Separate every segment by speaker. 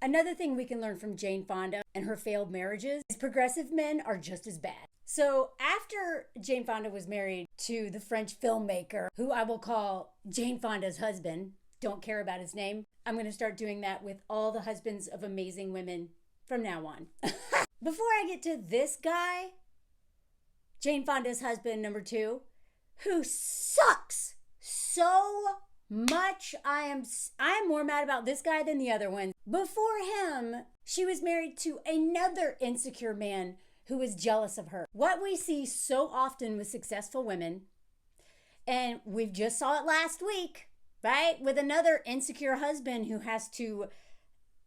Speaker 1: Another thing we can learn from Jane Fonda and her failed marriages is progressive men are just as bad. So after Jane Fonda was married to the French filmmaker, who I will call Jane Fonda's husband, don't care about his name, I'm going to start doing that with all the husbands of amazing women from now on. Before I get to this guy, Jane Fonda's husband, number 2, who sucks so much. I am more mad about this guy than the other one. Before him, she was married to another insecure man who was jealous of her. What we see so often with successful women, and we've just saw it last week, right? With another insecure husband who has to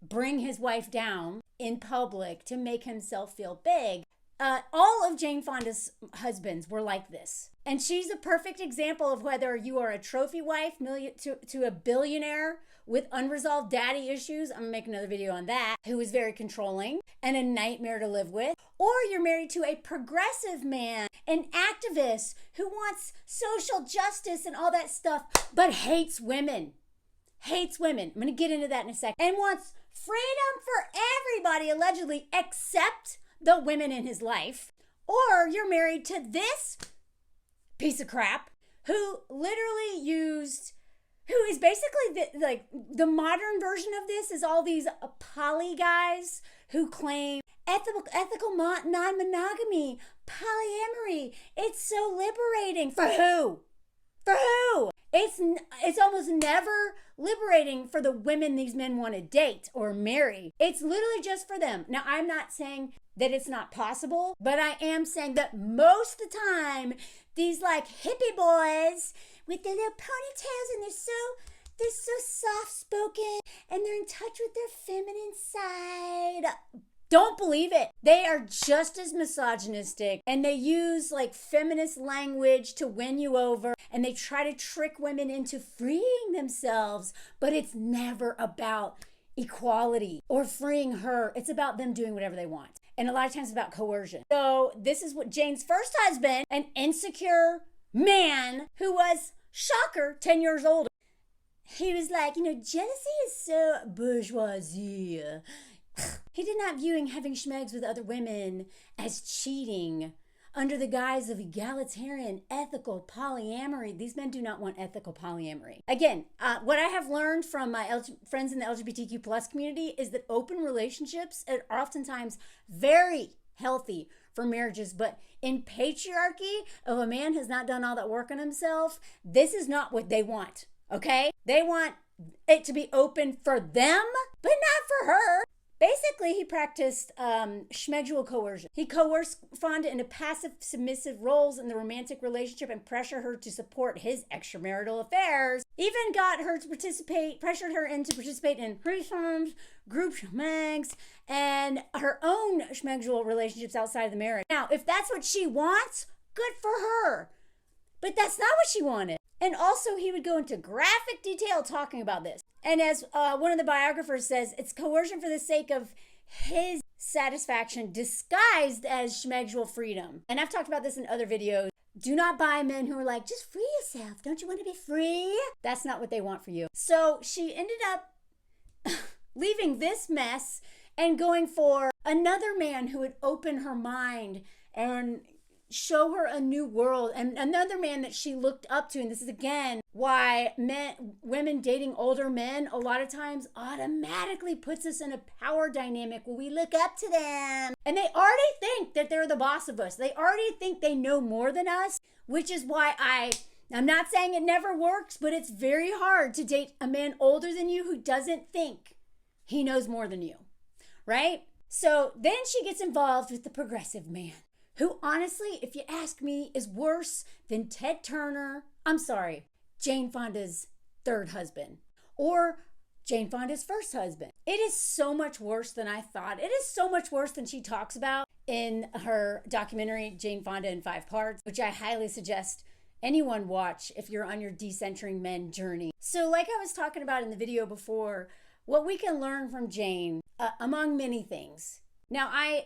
Speaker 1: bring his wife down in public to make himself feel big. All of Jane Fonda's husbands were like this. And she's a perfect example of whether you are a trophy wife to a billionaire with unresolved daddy issues. I'm gonna make another video on that, who is very controlling and a nightmare to live with. Or you're married to a progressive man, an activist who wants social justice and all that stuff, but hates women. Hates women. I'm gonna get into that in a second. And wants freedom for everybody, allegedly, except the women in his life. Or you're married to this piece of crap who literally who is basically the modern version of this is all these poly guys who claim ethical non-monogamy, polyamory. It's so liberating. For who? For who? It's almost never liberating for the women these men want to date or marry. It's literally just for them. Now, I'm not saying that it's not possible, but I am saying that most of the time, these like hippie boys with their little ponytails and they're so soft-spoken and they're in touch with their feminine side. Don't believe it. They are just as misogynistic and they use like feminist language to win you over and they try to trick women into freeing themselves, but it's never about equality or freeing her. It's about them doing whatever they want. And a lot of times it's about coercion. So this is what Jane's first husband, an insecure man who was, shocker, 10 years older. He was like, jealousy is so bourgeoisie. He did not view having schmegs with other women as cheating under the guise of egalitarian, ethical polyamory. These men do not want ethical polyamory. Again, what I have learned from my friends in the LGBTQ plus community is that open relationships are oftentimes very healthy for marriages, but in patriarchy, if a man has not done all that work on himself, this is not what they want, okay? They want it to be open for them, but not for her. Basically, he practiced schmegsual coercion. He coerced Fonda into passive, submissive roles in the romantic relationship and pressured her to support his extramarital affairs. Even got her to pressured her into participate in threesomes, group schmegs, and her own schmegsual relationships outside of the marriage. Now, if that's what she wants, good for her. But that's not what she wanted. And also, he would go into graphic detail talking about this. And as one of the biographers says, it's coercion for the sake of his satisfaction disguised as schmegsual freedom. And I've talked about this in other videos. Do not buy men who are like, just free yourself. Don't you want to be free? That's not what they want for you. So she ended up leaving this mess and going for another man who would open her mind and show her a new world, and another man that she looked up to. And this is again why women dating older men a lot of times automatically puts us in a power dynamic where we look up to them and they already think that they're the boss of us. They already think they know more than us, which is why I'm not saying it never works, but it's very hard to date a man older than you who doesn't think he knows more than you, right? So then she gets involved with the progressive man, who honestly, if you ask me, is worse than Ted Turner. I'm sorry, Jane Fonda's third husband, or Jane Fonda's first husband. It is so much worse than I thought. It is so much worse than she talks about in her documentary, Jane Fonda in 5 Parts, which I highly suggest anyone watch if you're on your decentering men journey. So like I was talking about in the video before, what we can learn from Jane, among many things. Now, I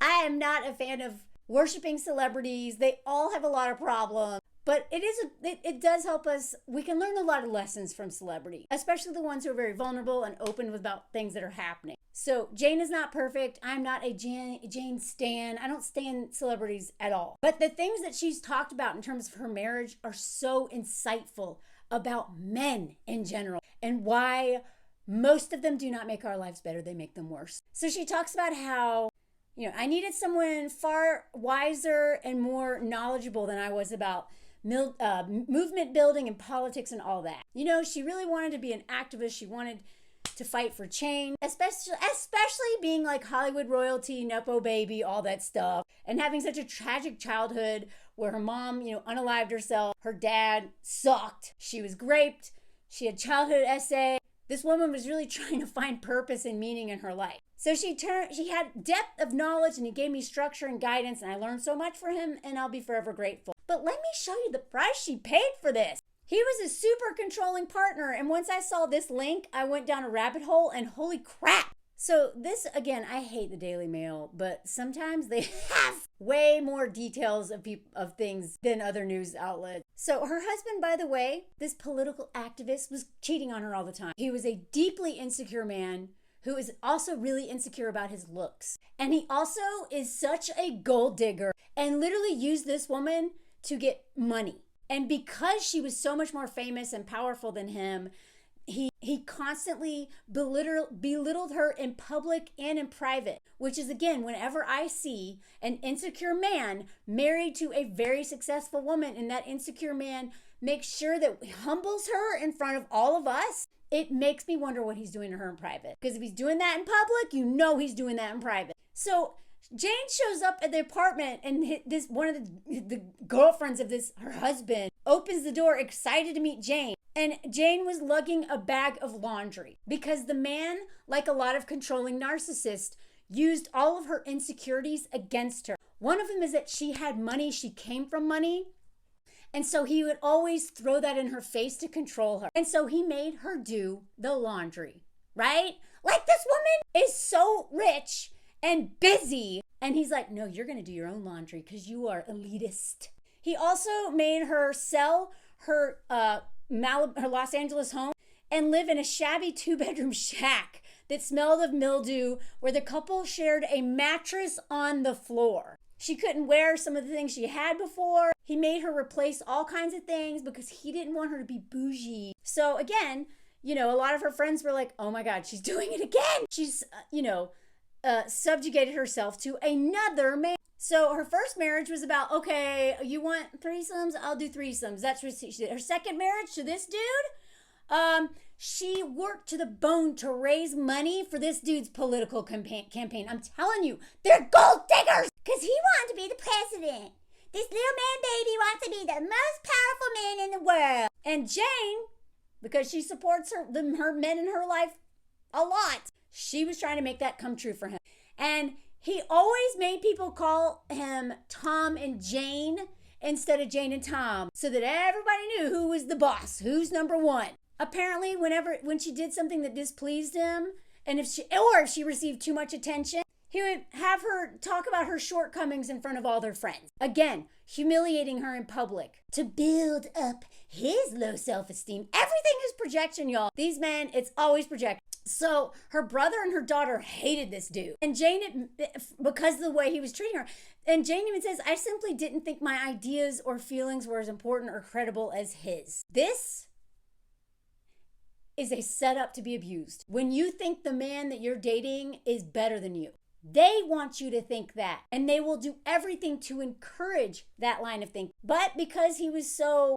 Speaker 1: am not a fan of worshiping celebrities. They all have a lot of problems. But it does help us. We can learn a lot of lessons from celebrity, especially the ones who are very vulnerable and open about things that are happening. So Jane is not perfect. I'm not a Jane stan. I don't stan celebrities at all. But the things that she's talked about in terms of her marriage are so insightful about men in general and why most of them do not make our lives better. They make them worse. So she talks about how, I needed someone far wiser and more knowledgeable than I was about movement building and politics and all that. She really wanted to be an activist. She wanted to fight for change, especially being like Hollywood royalty, Nepo baby, all that stuff, and having such a tragic childhood where her mom, unalived herself. Her dad sucked. She was raped. She had childhood SA. This woman was really trying to find purpose and meaning in her life. So she had depth of knowledge, and he gave me structure and guidance, and I learned so much from him, and I'll be forever grateful. But let me show you the price she paid for this. He was a super controlling partner, and once I saw this link, I went down a rabbit hole, and holy crap. So this, again, I hate the Daily Mail, but sometimes they have way more details of things than other news outlets. So her husband, by the way, this political activist, was cheating on her all the time. He was a deeply insecure man who is also really insecure about his looks. And he also is such a gold digger and literally used this woman to get money. And because she was so much more famous and powerful than him, he constantly belittled her in public and in private, which is, again, whenever I see an insecure man married to a very successful woman and that insecure man makes sure that he humbles her in front of all of us, it makes me wonder what he's doing to her in private. Because if he's doing that in public, he's doing that in private. So Jane shows up at the apartment, and one of the girlfriends of her husband opens the door excited to meet Jane. And Jane was lugging a bag of laundry because the man, like a lot of controlling narcissists, used all of her insecurities against her. One of them is that she had money, she came from money. And so he would always throw that in her face to control her. And so he made her do the laundry, right? Like, this woman is so rich and busy. And he's like, no, you're going to do your own laundry because you are elitist. He also made her sell her Los Angeles home and live in a shabby 2-bedroom shack that smelled of mildew, where the couple shared a mattress on the floor. She couldn't wear some of the things she had before. He made her replace all kinds of things because he didn't want her to be bougie. So again, a lot of her friends were like, oh my God, she's doing it again. She's, subjugated herself to another man. So her first marriage was about, okay, you want threesomes? I'll do threesomes. That's what she did. Her second marriage to this dude, she worked to the bone to raise money for this dude's political campaign. I'm telling you, they're gold diggers. Because he wanted to be the president. This little man baby wants to be the most powerful man in the world. And Jane, because she supports her men in her life a lot, she was trying to make that come true for him. And he always made people call him Tom and Jane instead of Jane and Tom, so that everybody knew who was the boss, who's number one. Apparently, when she did something that displeased him, and if she received too much attention, he would have her talk about her shortcomings in front of all their friends. Again, humiliating her in public to build up his low self-esteem. Everything is projection, y'all. These men, it's always projection. So her brother and her daughter hated this dude. And Jane, because of the way he was treating her, and Jane even says, I simply didn't think my ideas or feelings were as important or credible as his. This is a setup to be abused. When you think the man that you're dating is better than you, they want you to think that, and they will do everything to encourage that line of thinking. But because he was so,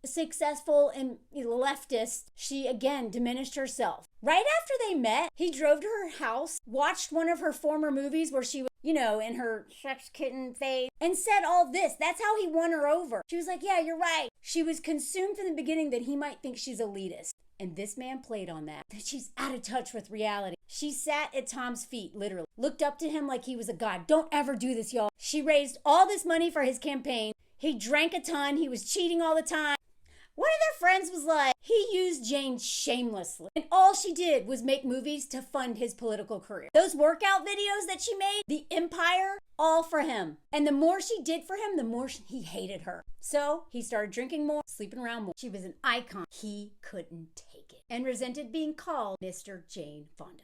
Speaker 1: successful and leftist, she again diminished herself. Right after they met, he drove to her house, watched one of her former movies where she was, in her sex kitten phase, and said all this. That's how he won her over. She was like, yeah, you're right. She was consumed from the beginning that he might think she's elitist. And this man played on that she's out of touch with reality. She sat at Tom's feet, literally, looked up to him like he was a god. Don't ever do this, y'all. She raised all this money for his campaign. He drank a ton. He was cheating all the time. One of their friends was like, he used Jane shamelessly. And all she did was make movies to fund his political career. Those workout videos that she made, the empire, all for him. And the more she did for him, the more he hated her. So he started drinking more, sleeping around more. She was an icon. He couldn't take it and resented being called Mr. Jane Fonda.